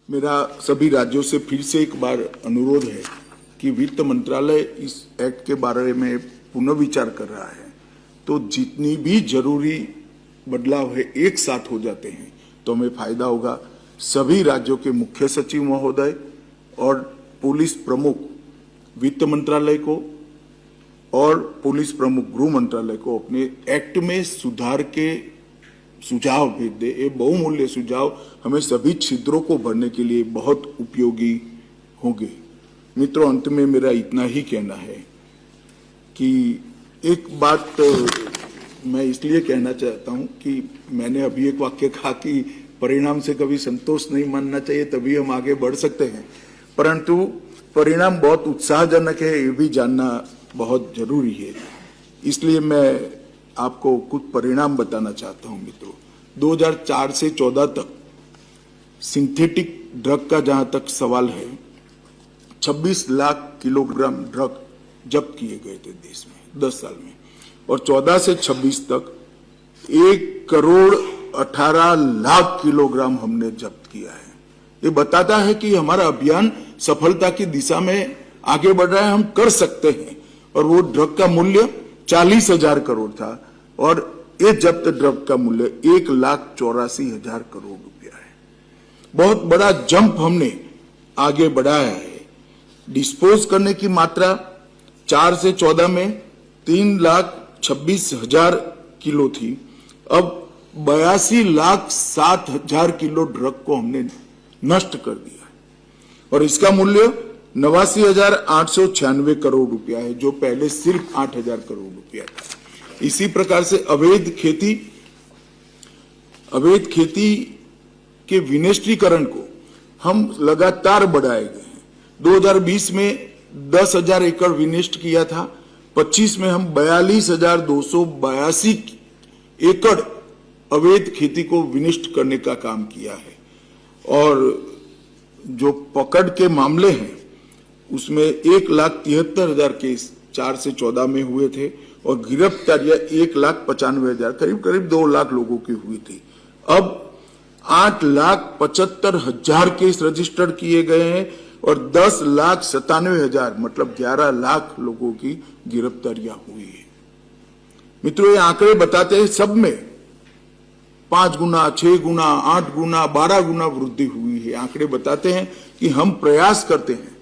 मेरा सभी राज्यों से फिर से एक बार अनुरोध है कि वित्त मंत्रालय इस एक्ट के बारे में पुनर्विचार कर रहा है, तो जितनी भी जरूरी बदलाव है एक साथ हो जाते हैं तो हमें फायदा होगा। सभी राज्यों के मुख्य सचिव महोदय और पुलिस प्रमुख वित्त मंत्रालय को और पुलिस प्रमुख गृह मंत्रालय को अपने एक्ट में सुधार के सुझाव भेज दे। ये बहुमूल्य सुझाव हमें सभी छिद्रों को भरने के लिए बहुत उपयोगी होंगे। मित्रों, अंत में मेरा इतना ही कहना है कि एक बात मैं इसलिए कहना चाहता हूं कि मैंने अभी एक वाक्य कहा कि परिणाम से कभी संतोष नहीं मानना चाहिए, तभी हम आगे बढ़ सकते हैं, परंतु परिणाम बहुत उत्साहजनक है ये भी जानना बहुत जरूरी है। इसलिए मैं आपको कुछ परिणाम बताना चाहता हूं। मित्रों, 2004 से 14 तक सिंथेटिक ड्रग का जहां तक सवाल है, 26 लाख किलोग्राम ड्रग जब्त किए गए थे देश में 10 साल में, और 14 से 26 तक 1 करोड़ 18 लाख किलोग्राम हमने जब्त किया है। ये बताता है कि हमारा अभियान सफलता की दिशा में आगे बढ़ रहा है, हम कर सकते हैं। और वो ड्रग का मूल्य 40,000 करोड़ था और ये जब्त ड्रग का मूल्य 1,84,000 करोड़ रुपया है। बहुत बड़ा जंप हमने आगे बढ़ाया है। डिस्पोज करने की मात्रा 4 से 14 में 3,26,000 किलो थी, अब 82,07,000 किलो ड्रग को हमने नष्ट कर दिया और इसका मूल्य 89,896 करोड़ रुपया है, जो पहले सिर्फ 8,000 करोड़ रुपया था। इसी प्रकार से अवैध खेती के विनिष्टीकरण को हम लगातार बढ़ाए गए हैं। 2020 में 10,000 एकड़ विनिष्ट किया था, 25 में हम 42,282 एकड़ अवैध खेती को विनिष्ट करने का काम किया है। और जो पकड़ के मामले हैं उसमें 1,73,000 केस 4 से 14 में हुए थे और गिरफ्तारियां 1,95,000 करीब 2 लाख लोगों की हुई थी। अब 8,75,000 केस रजिस्टर्ड किए गए हैं और 10,97,000 मतलब 11 लाख लोगों की गिरफ्तारियां हुई है। मित्रों, ये आंकड़े बताते हैं सब में 5 गुना, 6 गुना, 8 गुना, 12 गुना वृद्धि हुई है। आंकड़े बताते हैं कि हम प्रयास करते हैं